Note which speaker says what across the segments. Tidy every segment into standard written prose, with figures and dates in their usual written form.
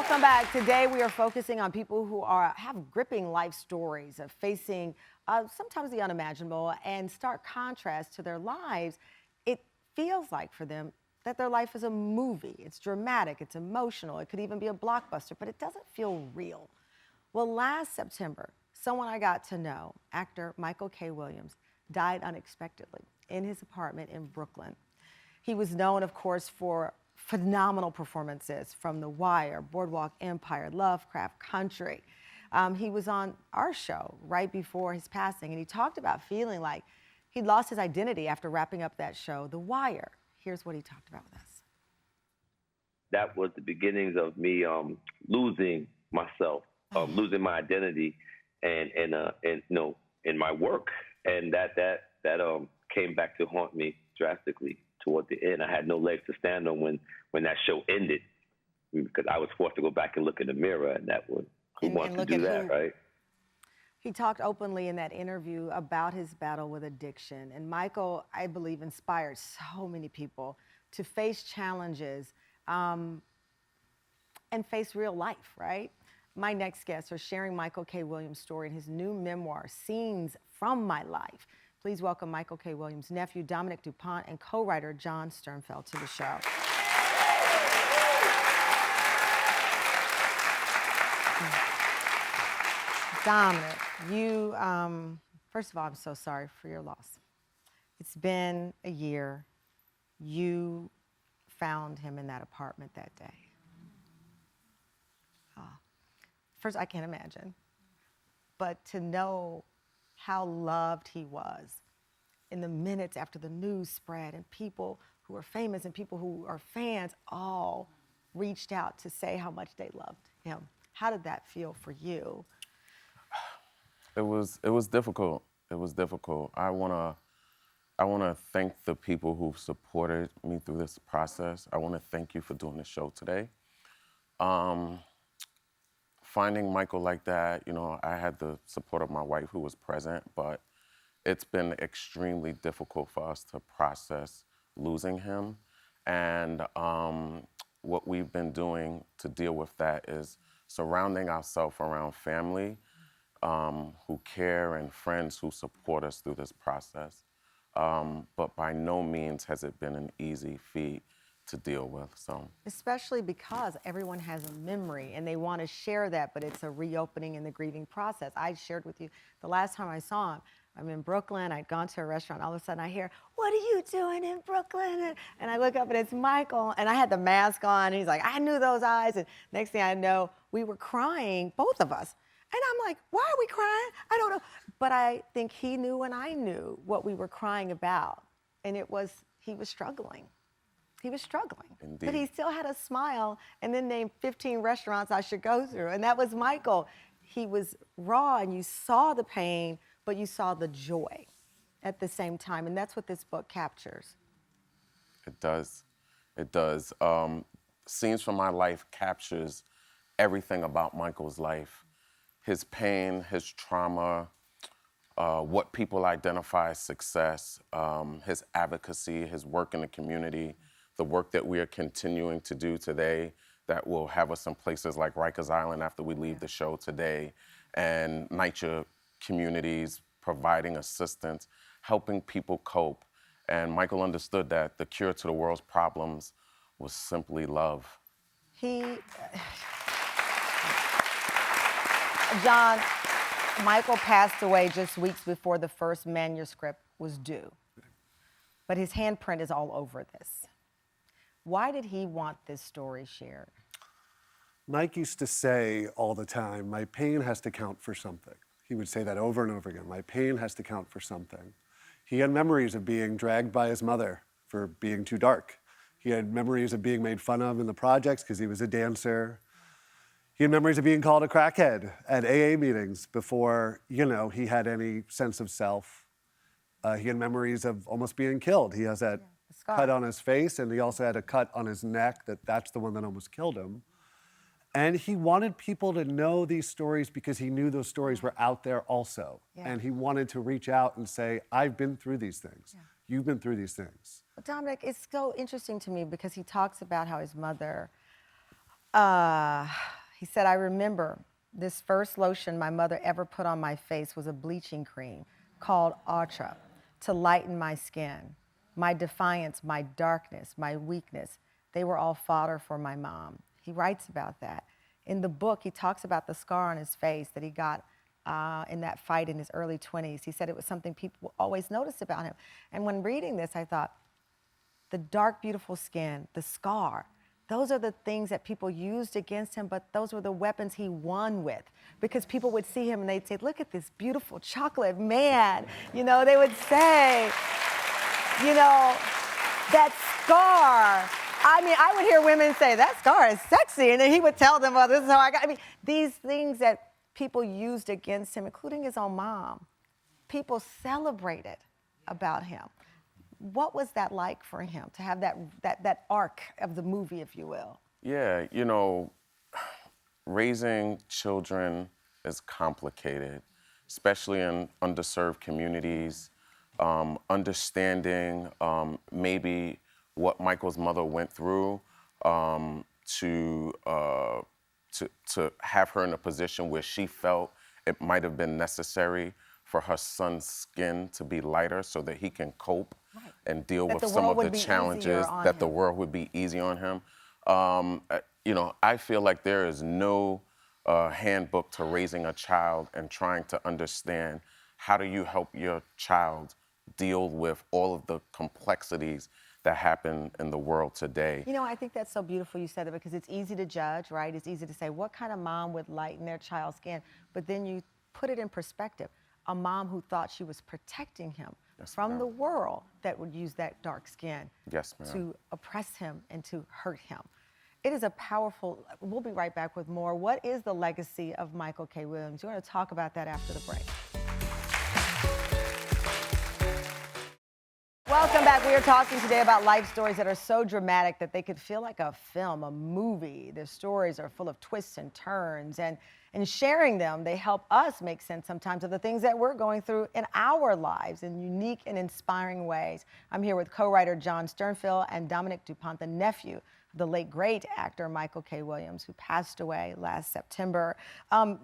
Speaker 1: Welcome back. Today we are focusing on people who have gripping life stories of facing sometimes the unimaginable and stark contrast to their lives. It feels like for them that their life is a movie. It's dramatic, it's emotional, it could even be a blockbuster, but it doesn't feel real. Well, last September, someone I got to know, actor Michael K. Williams, died unexpectedly in his apartment in Brooklyn. He was known, of course, for phenomenal performances from The Wire, Boardwalk Empire, Lovecraft Country. He was on our show right before his passing, and he talked about feeling like he'd lost his identity after wrapping up that show, The Wire. Here's what he talked about with us.
Speaker 2: That was the beginnings of me losing myself, losing my identity, and you know, in my work, and that came back to haunt me drastically toward the end. I had no legs to stand on when that show ended, because I was forced to go back and look in the mirror, and that was who wants to do that, right?
Speaker 1: He talked openly in that interview about his battle with addiction, and Michael, I believe, inspired so many people to face challenges and face real life, right? My next guests are sharing Michael K. Williams' story in his new memoir, Scenes from My Life. Please welcome Michael K. Williams' nephew, Dominic Dupont, and co-writer Jon Sternfeld to the show. Dominic, you, first of all, I'm so sorry for your loss. It's been a year. You found him in that apartment that day. First, I can't imagine. But to know how loved he was in the minutes after the news spread, and people who are famous and people who are fans all reached out to say how much they loved him. How did that feel for you?
Speaker 3: It was difficult. It was difficult. I wanna thank the people who supported me through this process. I wanna thank you for doing the show today. Finding Michael like that, you know, I had the support of my wife who was present, but it's been extremely difficult for us to process losing him. And what we've been doing to deal with that is surrounding ourselves around family who care and friends who support us through this process. But by no means has it been an easy feat to deal with, so.
Speaker 1: Especially because everyone has a memory and they want to share that, but it's a reopening in the grieving process. I shared with you the last time I saw him, I'm in Brooklyn, I'd gone to a restaurant, all of a sudden I hear, "What are you doing in Brooklyn?" And I look up and it's Michael, and I had the mask on, and he's like, "I knew those eyes," and next thing I know, we were crying, both of us. And I'm like, why are we crying? I don't know. But I think he knew and I knew what we were crying about, and it was, he was struggling. He was struggling.
Speaker 3: Indeed.
Speaker 1: But he still had a smile and then named 15 restaurants I should go through. And that was Michael. He was raw and you saw the pain, but you saw the joy at the same time. And that's what this book captures.
Speaker 3: It does. It does. Scenes from My Life captures everything about Michael's life. His pain, his trauma, what people identify as success, his advocacy, his work in the community, the work that we are continuing to do today that will have us in places like Rikers Island after we leave the show today, and NYCHA communities providing assistance, helping people cope. And Michael understood that the cure to the world's problems was simply love.
Speaker 1: Jon, Michael passed away just weeks before the first manuscript was due, but his handprint is all over this. Why did he want this story shared?
Speaker 4: Mike used to say all the time, my pain has to count for something. He would say that over and over again, my pain has to count for something. He had memories of being dragged by his mother for being too dark. He had memories of being made fun of in the projects because he was a dancer. He had memories of being called a crackhead at AA meetings before, you know, he had any sense of self. He had memories of almost being killed. He has that cut on his face, and he also had a cut on his neck that's the one that almost killed him. And he wanted people to know these stories because he knew those stories were out there also. Yeah. And he wanted to reach out and say, I've been through these things. Yeah. You've been through these things.
Speaker 1: But Dominic, it's so interesting to me because he talks about how his mother He said, I remember this first lotion my mother ever put on my face was a bleaching cream called Ultra to lighten my skin. My defiance, my darkness, my weakness, they were all fodder for my mom. He writes about that. In the book, he talks about the scar on his face that he got in that fight in his early 20s. He said it was something people always noticed about him. And when reading this, I thought, the dark, beautiful skin, the scar, those are the things that people used against him, but those were the weapons he won with. Because people would see him and they'd say, look at this beautiful chocolate man. You know, they would say, you know, that scar. I mean, I would hear women say, that scar is sexy. And then he would tell them, well, this is how I got. I mean, these things that people used against him, including his own mom, people celebrated about him. What was that like for him to have that arc of the movie, if you will?
Speaker 3: Yeah, you know, raising children is complicated, especially in underserved communities. Understanding maybe what Michael's mother went through to have her in a position where she felt it might have been necessary for her son's skin to be lighter so that he can cope and deal with some of the challenges, that the world would be easy on him. You know, I feel like there is no handbook to raising a child and trying to understand how do you help your child deal with all of the complexities that happen in the world today.
Speaker 1: You know, I think that's so beautiful you said it, because it's easy to judge, right? It's easy to say, what kind of mom would lighten their child's skin? But then you put it in perspective. A mom who thought she was protecting him from the world that would use that dark skin to oppress him and to hurt him. It is a powerful, we'll be right back with more. What is the legacy of Michael K. Williams? We're going to talk about that after the break. Welcome back. We are talking today about life stories that are so dramatic that they could feel like a film, a movie. Their stories are full of twists and turns, and sharing them, they help us make sense sometimes of the things that we're going through in our lives in unique and inspiring ways. I'm here with co-writer Jon Sternfeld and Dominic Dupont, the nephew of the late great actor Michael K. Williams, who passed away last September.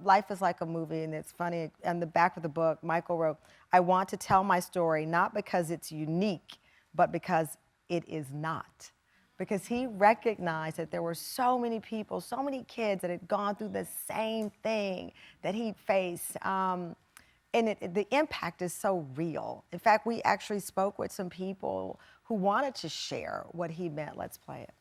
Speaker 1: Life is like a movie, and it's funny. On the back of the book, Michael wrote, I want to tell my story not because it's unique, but because it is not. Because he recognized that there were so many people, so many kids that had gone through the same thing that he faced. And the impact is so real. In fact, we actually spoke with some people who wanted to share what he meant. Let's play it.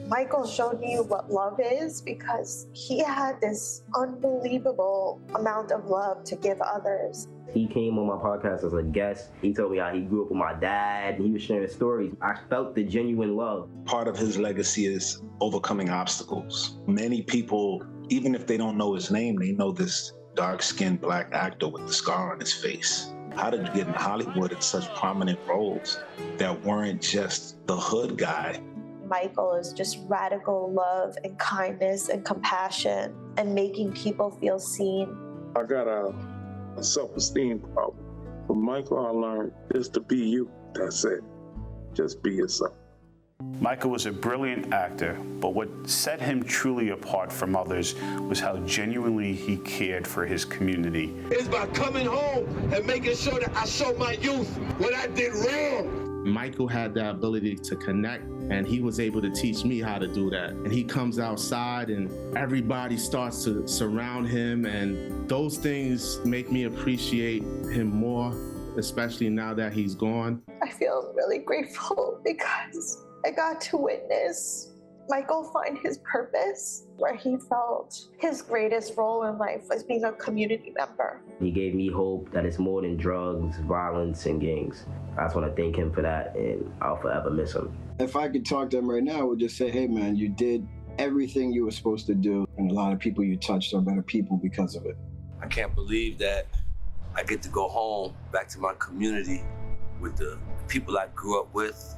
Speaker 5: Michael showed me what love is because he had this unbelievable amount of love to give others.
Speaker 6: He came on my podcast as a guest. He told me how he grew up with my dad, and he was sharing stories. I felt the genuine love.
Speaker 7: Part of his legacy is overcoming obstacles. Many people, even if they don't know his name, they know this dark-skinned black actor with the scar on his face. How did you get in Hollywood in such prominent roles that weren't just the hood guy?
Speaker 5: Michael is just radical love and kindness and compassion and making people feel seen.
Speaker 8: I got a self-esteem problem. From Michael, I learned is to be you. That's it. Just be yourself.
Speaker 9: Michael was a brilliant actor, but what set him truly apart from others was how genuinely he cared for his community.
Speaker 10: It's by coming home and making sure that I show my youth what I did wrong.
Speaker 11: Michael had the ability to connect, and he was able to teach me how to do that. And he comes outside and everybody starts to surround him, and those things make me appreciate him more, especially now that he's gone.
Speaker 5: I feel really grateful because I got to witness Michael find his purpose, where he felt his greatest role in life was being a community member.
Speaker 6: He gave me hope that it's more than drugs, violence, and gangs. I just want to thank him for that, and I'll forever miss him.
Speaker 12: If I could talk to him right now, I would just say, hey man, you did everything you were supposed to do, and a lot of people you touched are better people because of it.
Speaker 13: I can't believe that I get to go home, back to my community with the people I grew up with,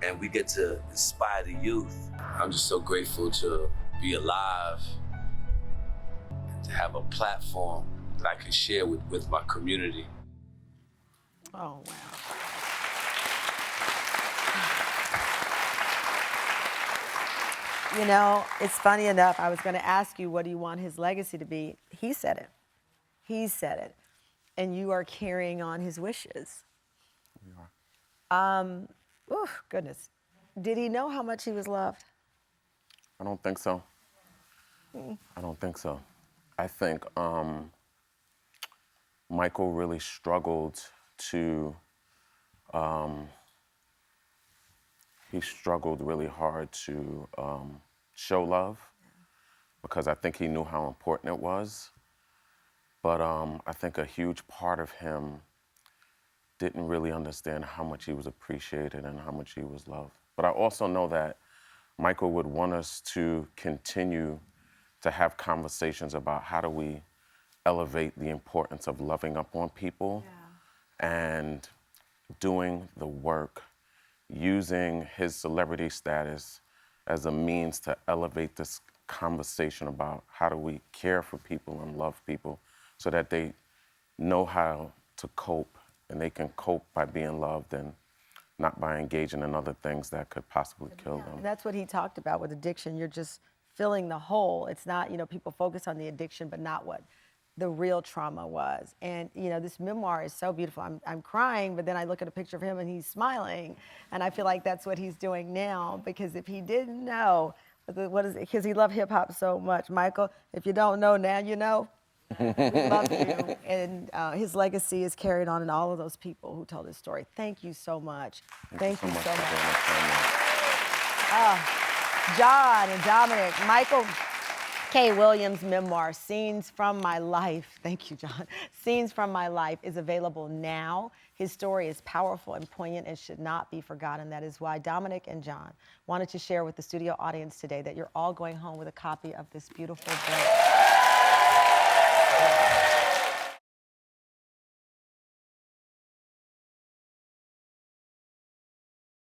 Speaker 13: and we get to inspire the youth. I'm just so grateful to be alive and to have a platform that I can share with my community.
Speaker 1: Oh, wow. You know, it's funny enough, I was going to ask you, what do you want his legacy to be? He said it. He said it. And you are carrying on his wishes.
Speaker 3: We are.
Speaker 1: Goodness. Did he know how much he was loved?
Speaker 3: I don't think so. I don't think so. I think Michael really struggled to, he struggled really hard to show love because I think he knew how important it was. But I think a huge part of him didn't really understand how much he was appreciated and how much he was loved. But I also know that Michael would want us to continue to have conversations about how do we elevate the importance of loving up on people and doing the work, using his celebrity status as a means to elevate this conversation about how do we care for people and love people so that they know how to cope, and they can cope by being loved and not by engaging in other things that could possibly kill them.
Speaker 1: And that's what he talked about with addiction. You're just filling the hole. It's not, you know, people focus on the addiction, but not what the real trauma was. And, you know, this memoir is so beautiful. I'm crying, but then I look at a picture of him and he's smiling. And I feel like that's what he's doing now, because if he didn't know, what is it? Because he loved hip hop so much. Michael, if you don't know, now you know. We love you. And his legacy is carried on in all of those people who told his story. Thank you so much. Thank you so much. Jon and Dominic, Michael K. Williams' memoir, Scenes from My Life, thank you, Jon, Scenes from My Life is available now. His story is powerful and poignant and should not be forgotten. That is why Dominic and Jon wanted to share with the studio audience today that you're all going home with a copy of this beautiful book.